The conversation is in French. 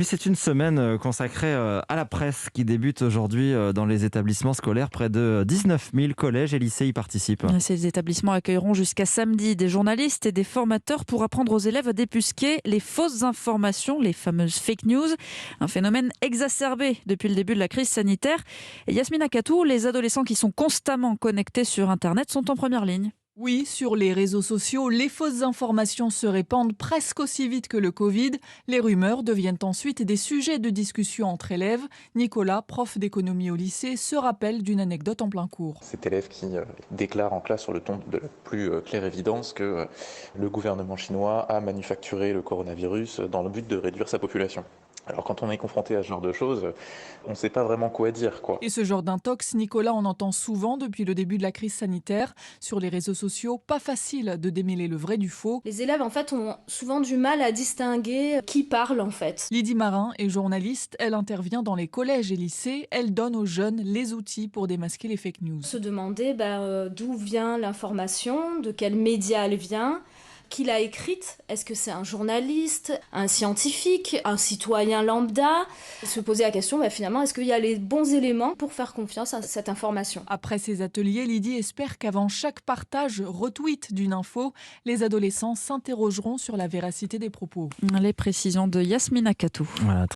Puis c'est une semaine consacrée à la presse qui débute aujourd'hui dans les établissements scolaires. Près de 19 000 collèges et lycées y participent. Ces établissements accueilleront jusqu'à samedi des journalistes et des formateurs pour apprendre aux élèves à débusquer les fausses informations, les fameuses fake news, un phénomène exacerbé depuis le début de la crise sanitaire. Et Yasmina Katou, les adolescents qui sont constamment connectés sur Internet sont en première ligne. Oui, sur les réseaux sociaux, les fausses informations se répandent presque aussi vite que le Covid. Les rumeurs deviennent ensuite des sujets de discussion entre élèves. Nicolas, prof d'économie au lycée, se rappelle d'une anecdote en plein cours. Cet élève qui déclare en classe sur le ton de la plus claire évidence que le gouvernement chinois a manufacturé le coronavirus dans le but de réduire sa population. Alors quand on est confronté à ce genre de choses, on ne sait pas vraiment quoi dire, quoi. Et ce genre d'intox, Nicolas en entend souvent depuis le début de la crise sanitaire. Sur les réseaux sociaux, pas facile de démêler le vrai du faux. Les élèves, en fait, ont souvent du mal à distinguer qui parle, en fait. Lydie Marin est journaliste, elle intervient dans les collèges et lycées. Elle donne aux jeunes les outils pour démasquer les fake news. Se demander d'où vient l'information, de quel média elle vient, qui l'a écrite, est-ce que c'est un journaliste, un scientifique, un citoyen lambda? Se poser la question, finalement, est-ce qu'il y a les bons éléments pour faire confiance à cette information? Après ces ateliers, Lydie espère qu'avant chaque partage, retweet d'une info, les adolescents s'interrogeront sur la véracité des propos. Les précisions de Yasmina Katou. Voilà.